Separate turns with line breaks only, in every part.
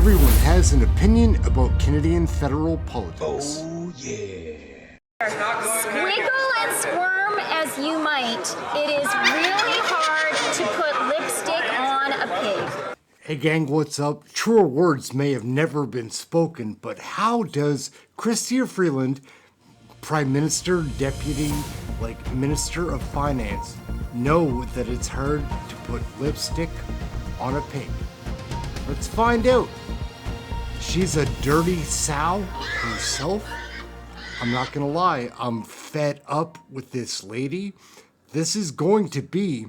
Everyone has an opinion about Canadian federal politics.
Oh, yeah.
Squiggle and squirm as you might, it is really hard to put lipstick on a pig.
Hey gang, what's up? Truer words may have never been spoken, but how does CHRYSTIa FREELAND, Prime Minister, Deputy, Minister of Finance, know that it's hard to put lipstick on a pig? Let's find out. She's a dirty sow herself. I'm not gonna lie, I'm fed up with this lady. This is going to be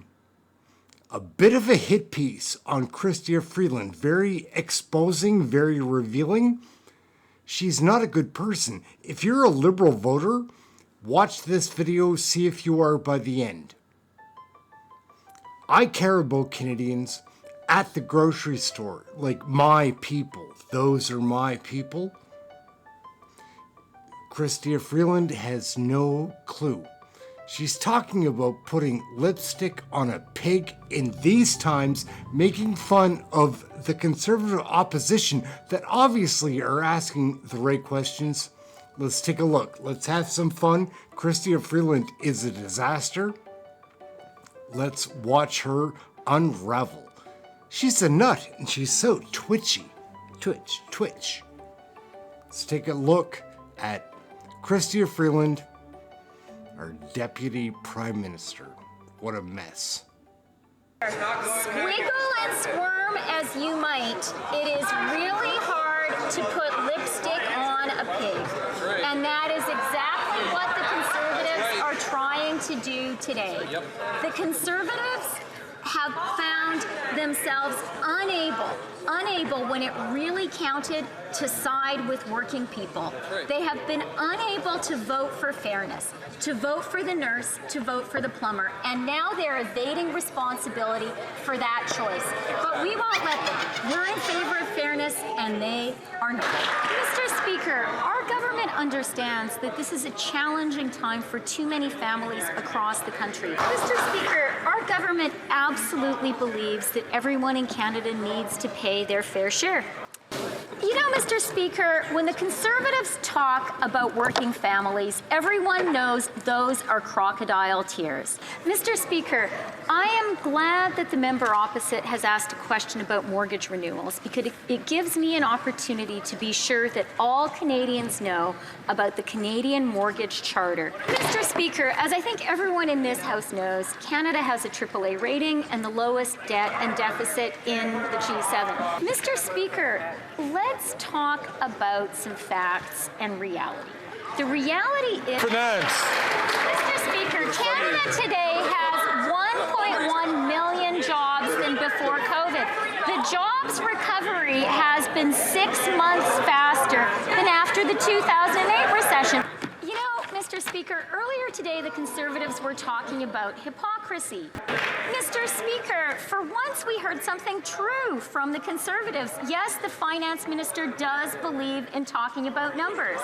a bit of a hit piece on CHRYSTIa FREELAND. Very exposing, very revealing. She's not a good person. If you're a Liberal voter, watch this video, see if you are by the end. I care about Canadians at the grocery store, like my people. Those are my people. CHRYSTIa FREELAND has no clue. She's talking about putting lipstick on a pig in these times, making fun of the Conservative opposition that obviously are asking the right questions. Let's take a look. Let's have some fun. CHRYSTIa FREELAND is a disaster. Let's watch her unravel. She's a nut and she's so twitchy. Twitch. Let's take a look at CHRYSTIa FREELAND, our Deputy Prime Minister. What a mess.
Squiggle and squirm as you might, it is really hard to put lipstick on a pig. And that is exactly what the Conservatives are trying to do today. The Conservatives have found themselves unable when it really counted to side with working people. They have been unable to vote for fairness, to vote for the nurse, to vote for the plumber, and now they're evading responsibility for that choice. But we won't let them. We're in favor of fairness, and they are not. Mr. Speaker, our government understands that this is a challenging time for too many families across the country. Mr. Speaker, our government absolutely believes that everyone in Canada needs to pay their fair share. You know, Mr. Speaker, when the Conservatives talk about working families, everyone knows those are crocodile tears. Mr. Speaker, I am glad that the member opposite has asked a question about mortgage renewals because it gives me an opportunity to be sure that all Canadians know about the Canadian Mortgage Charter. Mr. Speaker, as I think everyone in this House knows, Canada has a AAA rating and the lowest debt and deficit in the G7. Mr. Speaker, let's talk about some facts and reality. The reality is, Mr. Speaker, Canada today has 1.1 million jobs than before COVID. The jobs recovery has been 6 months faster than after the 2008 recession. You know, Mr. Speaker, earlier today the Conservatives were talking about hypocrisy. Mr. Speaker, for once we heard something true from the Conservatives. Yes, the Finance Minister does believe in talking about numbers.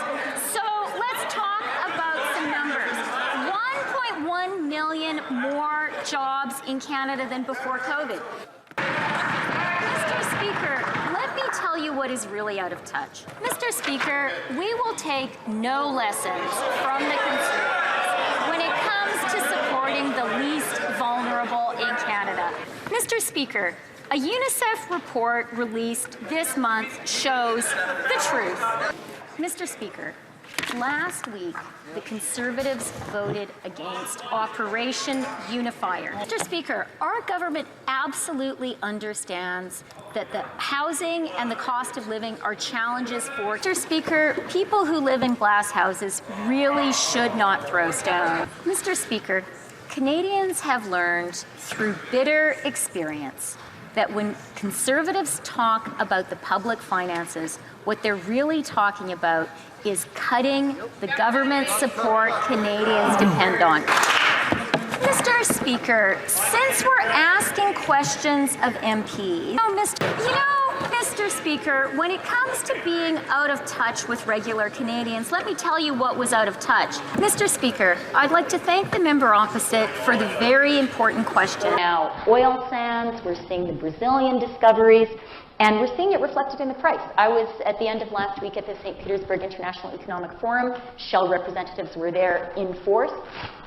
So let's talk about some numbers. 1.1 million more jobs in Canada than before COVID. Mr. Speaker, let me tell you what is really out of touch. Mr. Speaker, we will take no lessons from the Conservatives when it comes to supporting the least vulnerable in Canada. Mr. Speaker, a UNICEF report released this month shows the truth. Mr. Speaker, last week, the Conservatives voted against Operation Unifier. Mr. Speaker, our government absolutely understands that the housing and the cost of living are challenges for... Mr. Speaker, people who live in glass houses really should not throw stones. Mr. Speaker, Canadians have learned through bitter experience that when Conservatives talk about the public finances, what they're really talking about is cutting the government support Canadians depend on. Mr. Speaker, since we're asking questions of MPs, Mr. Speaker, when it comes to being out of touch with regular Canadians, let me tell you what was out of touch. Mr. Speaker, I'd like to thank the member opposite for the very important question. Now, oil sands, we're seeing the Brazilian discoveries,
And we're seeing it reflected in the price. I was at the end of last week at the St. Petersburg International Economic Forum. Shell representatives were there in force.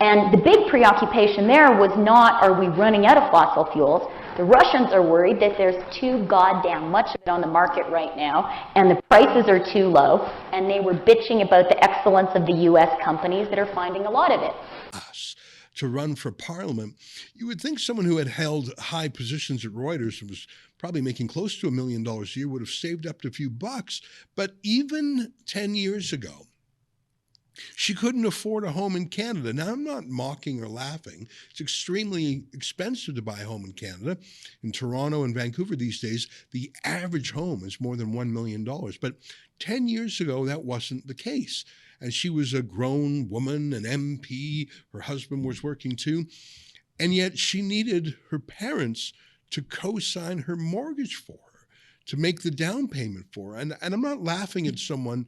And the big preoccupation there was not, are we running out of fossil fuels? The Russians are worried that there's too goddamn much of it on the market right now, and the prices are too low, and they were bitching about the excellence of the US companies that are finding a lot of it.
To run for parliament, you would think someone who had held high positions at Reuters and was probably making close to $1 million a year would have saved up to a few bucks. But even 10 years ago, she couldn't afford a home in Canada. Now, I'm not mocking or laughing. It's extremely expensive to buy a home in Canada. In Toronto and Vancouver these days, the average home is more than $1 million. But 10 years ago, that wasn't the case. And she was a grown woman, an MP. Her husband was working too. And yet she needed her parents to co-sign her mortgage for her, to make the down payment for her. And I'm not laughing at someone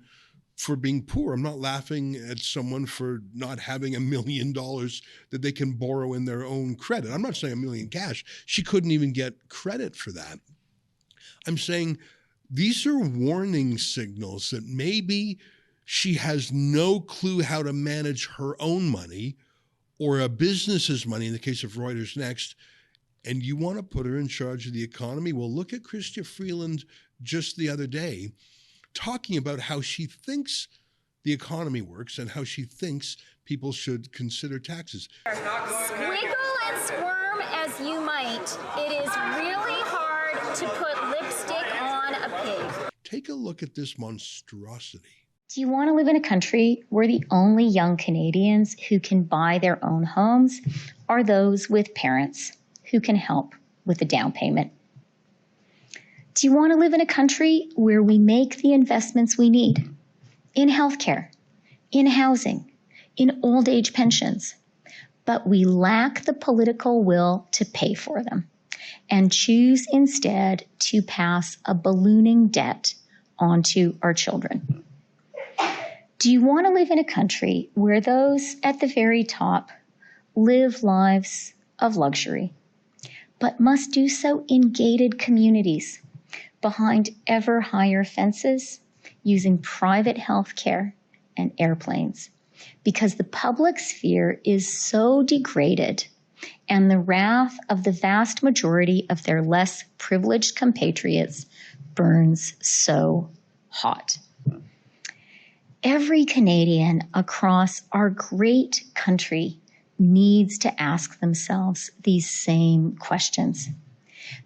for being poor. I'm not laughing at someone for not having $1 million that they can borrow in their own credit. I'm not saying $1 million cash. She couldn't even get credit for that. I'm saying these are warning signals that maybe she has no clue how to manage her own money or a business's money, in the case of Reuters Next, and you want to put her in charge of the economy? Well, look at CHRYSTIa FREELAND just the other day, talking about how she thinks the economy works and how she thinks people should consider taxes.
Wiggle and squirm as you might, it is really hard to put lipstick on a pig.
Take a look at this monstrosity.
Do you want to live in a country where the only young Canadians who can buy their own homes are those with parents who can help with the down payment? Do you want to live in a country where we make the investments we need in healthcare, in housing, in old age pensions, but we lack the political will to pay for them and choose instead to pass a ballooning debt onto our children? Do you want to live in a country where those at the very top live lives of luxury, but must do so in gated communities, behind ever higher fences, using private health care and airplanes, because the public sphere is so degraded and the wrath of the vast majority of their less privileged compatriots burns so hot? Every Canadian across our great country needs to ask themselves these same questions,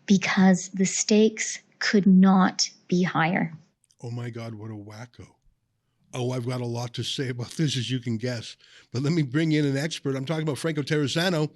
because the stakes could not be higher.
Oh my God, what a wacko. Oh, I've got a lot to say about this, as you can guess. But let me bring in an expert. I'm talking about Franco Terrazzano.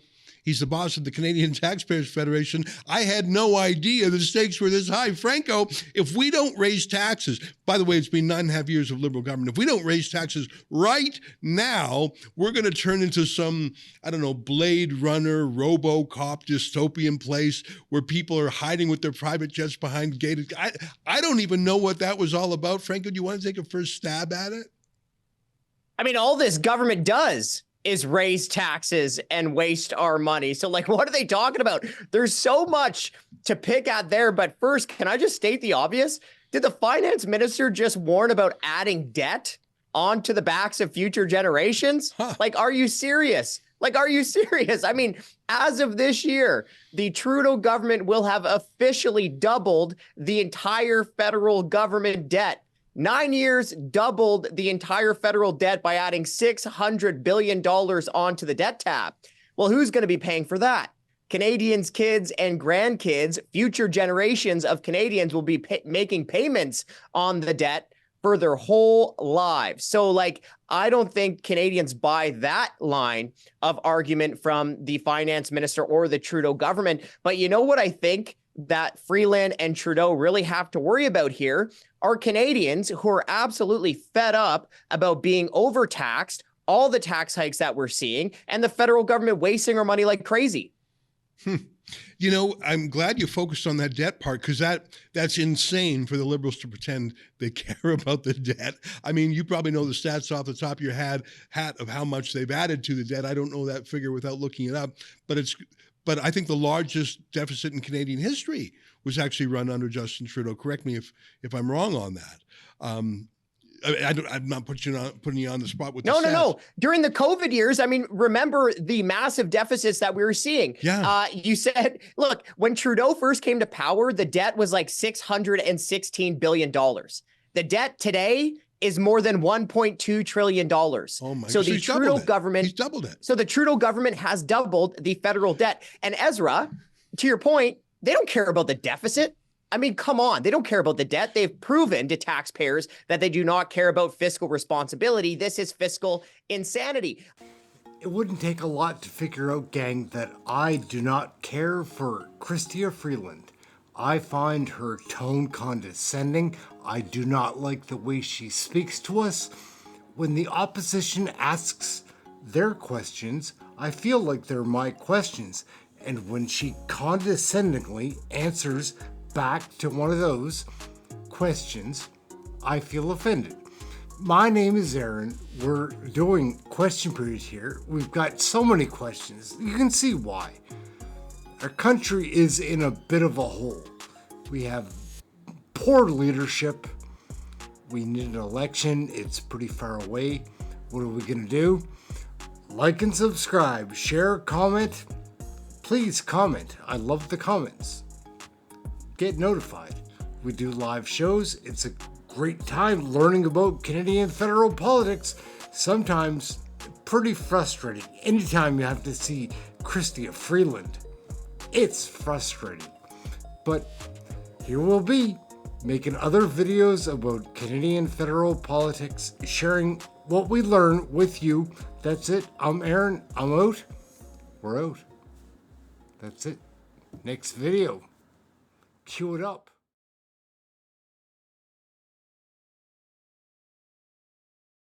He's the boss of the Canadian Taxpayers Federation. I had no idea the stakes were this high. Franco, if we don't raise taxes, by the way, it's been 9.5 years of Liberal government. If we don't raise taxes right now, we're going to turn into some, I don't know, Blade Runner, RoboCop dystopian place where people are hiding with their private jets behind gated. I don't even know what that was all about. Franco, do you want to take a first stab at it?
I mean, all this government does is raise taxes and waste our money. So like, what are they talking about? There's so much to pick at there. But first, can I just state the obvious? Did the finance minister just warn about adding debt onto the backs of future generations? Like, are you serious? Like, are you serious? I mean, as of this year, the Trudeau government will have officially doubled the entire federal government debt. 9 years, doubled the entire federal debt by adding $600 billion onto the debt tab. Well, who's going to be paying for that? Canadians' kids and grandkids, future generations of Canadians will be making payments on the debt for their whole lives. So, like, I don't think Canadians buy that line of argument from the finance minister or the Trudeau government. But you know what I think that Freeland and Trudeau really have to worry about here are Canadians who are absolutely fed up about being overtaxed, all the tax hikes that we're seeing, and the federal government wasting our money like crazy.
You know, I'm glad you focused on that debt part, because that's insane for the Liberals to pretend they care about the debt. I mean, you probably know the stats off the top of your hat of how much they've added to the debt. I don't know that figure without looking it up, but I think the largest deficit in Canadian history was actually run under Justin Trudeau. Correct me if I'm wrong on that. I'm not putting you on the spot with
no. During the COVID years, I mean, remember the massive deficits that we were seeing.
Yeah.
You said, look, when Trudeau first came to power, the debt was like $616 billion. The debt today is more than $1.2 trillion.
Oh my!
So the Trudeau government,
he's doubled it.
So the Trudeau government has doubled the federal debt. And Ezra, to your point, they don't care about the deficit. I mean, come on. They don't care about the debt. They've proven to taxpayers that they do not care about fiscal responsibility. This is fiscal insanity.
It wouldn't take a lot to figure out, gang, that I do not care for CHRYSTIa FREELAND. I find her tone condescending. I do not like the way she speaks to us. When the opposition asks their questions, I feel like they're my questions. And when she condescendingly answers back to one of those questions, I feel offended. My name is Aaron. We're doing question period here. We've got so many questions. You can see why. Our country is in a bit of a hole. We have poor leadership. We need an election. It's pretty far away. What are we going to do? Like and subscribe. Share, comment. Please comment. I love the comments. Get notified. We do live shows. It's a great time learning about Canadian federal politics. Sometimes pretty frustrating. Anytime you have to see CHRYSTIa FREELAND, it's frustrating. But here we'll be making other videos about Canadian federal politics, sharing what we learn with you. That's it. I'm Aaron. I'm out. We're out. That's it. Next video. Cue it up.